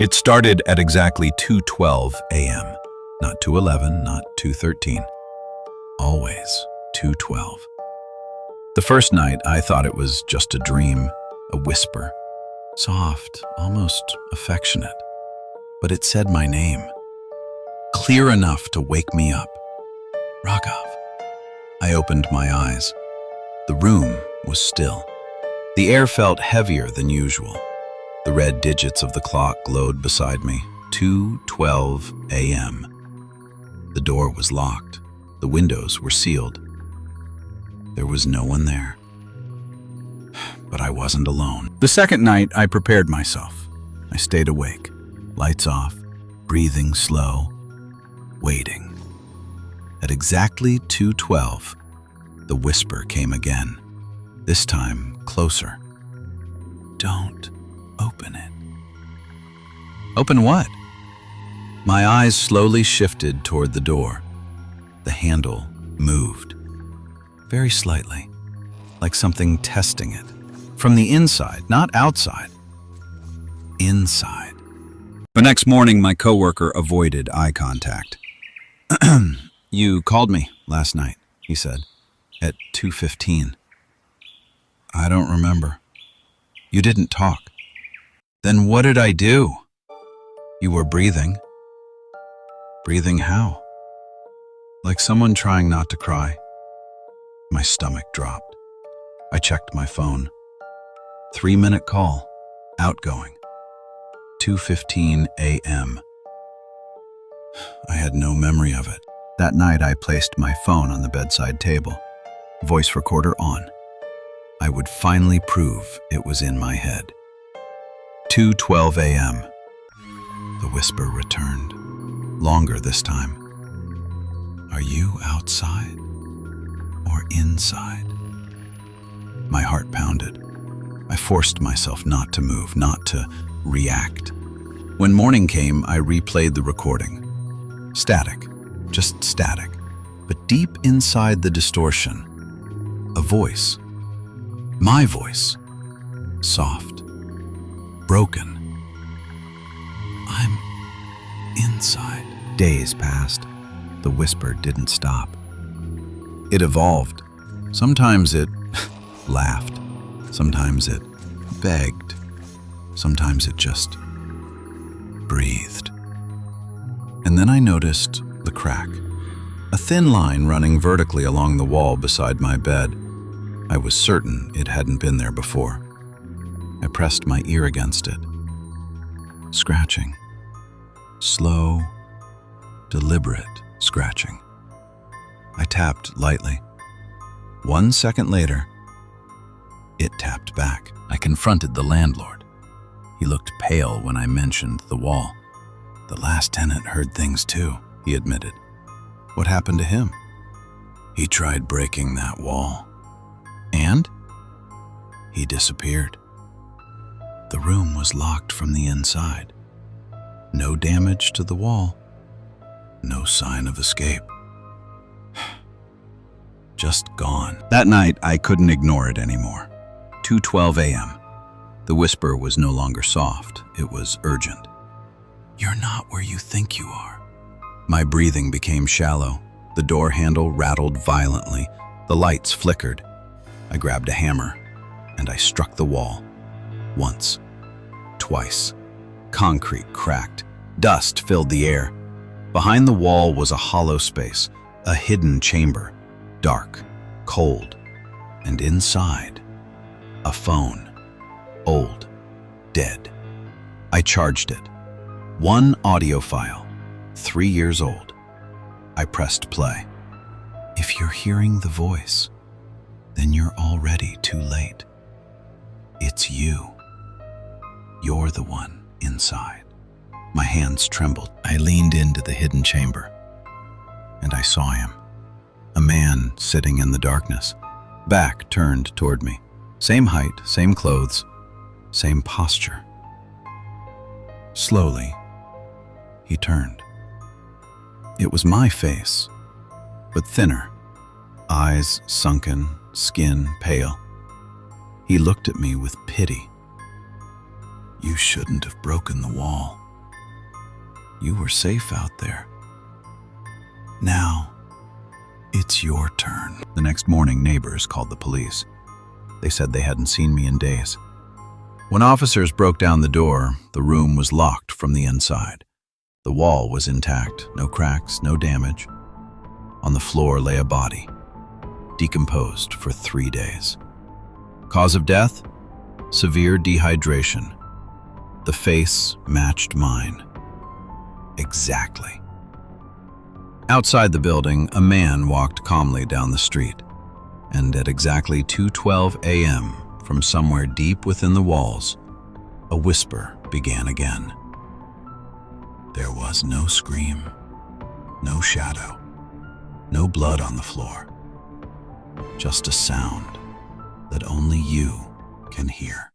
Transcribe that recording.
It started at exactly 2:12 a.m. Not 2:11, not 2:13. Always 2:12. The first night, I thought it was just a dream, a whisper. Soft, almost affectionate. But it said my name. Clear enough to wake me up. Raghav. I opened my eyes. The room was still. The air felt heavier than usual. The red digits of the clock glowed beside me. 2:12 a.m. The door was locked. The windows were sealed. There was no one there. But I wasn't alone. The second night, I prepared myself. I stayed awake, lights off, breathing slow, waiting. At exactly 2:12, the whisper came again, this time closer. Don't open it. Open what? My eyes slowly shifted toward the door. The handle moved, very slightly, like something testing it. From the inside, not outside. Inside. The next morning, my coworker avoided eye contact. You called me last night, he said, at 2:15. I don't remember. You didn't talk. Then what did I do? You were breathing. Breathing how? Like someone trying not to cry. My stomach dropped. I checked my phone. 3-minute call, outgoing. 2:15 a.m. I had no memory of it. That night I placed my phone on the bedside table, voice recorder on. I would finally prove it was in my head. 2:12 a.m. The whisper returned, longer this time. Are you outside or inside? My heart pounded. I forced myself not to move, not to react. When morning came, I replayed the recording. Static, just static. But deep inside the distortion, a voice. My voice. Soft. Broken. I'm inside. Days passed. The whisper didn't stop. It evolved. Sometimes it laughed. Sometimes it begged. Sometimes it just breathed. And then I noticed the crack. A thin line running vertically along the wall beside my bed. I was certain it hadn't been there before. I pressed my ear against it. Scratching. Slow, deliberate scratching. I tapped lightly. 1 second later, it tapped back. I confronted the landlord. He looked pale when I mentioned the wall. The last tenant heard things too, he admitted. What happened to him? He tried breaking that wall. And? He disappeared. The room was locked from the inside. No damage to the wall. No sign of escape. Just gone. That night, I couldn't ignore it anymore. 2:12 a.m. The whisper was no longer soft. It was urgent. You're not where you think you are. My breathing became shallow. The door handle rattled violently. The lights flickered. I grabbed a hammer, and I struck the wall. Once. Twice. Concrete cracked. Dust filled the air. Behind the wall was a hollow space, a hidden chamber. Dark, cold, and inside, a phone. Old. Dead. I charged it. One audio file. 3 years old. I pressed play. If you're hearing the voice, then you're already too late. It's you. You're the one inside. My hands trembled. I leaned into the hidden chamber, and I saw him. A man sitting in the darkness, back turned toward me. Same height, same clothes, same posture. Slowly, he turned. It was my face, but thinner. Eyes sunken, skin pale. He looked at me with pity. You shouldn't have broken the wall, You were safe out there. Now, it's your turn. The next morning, neighbors called the police. They said they hadn't seen me in days. When officers broke down the door, the room was locked from the inside. The wall was intact, no cracks, no damage. On the floor lay a body, decomposed for 3 days. Cause of death? Severe dehydration. The face matched mine. Exactly. Outside the building, a man walked calmly down the street, and at exactly 2:12 a.m., from somewhere deep within the walls, a whisper began again. There was no scream, no shadow, no blood on the floor, just a sound that only you can hear.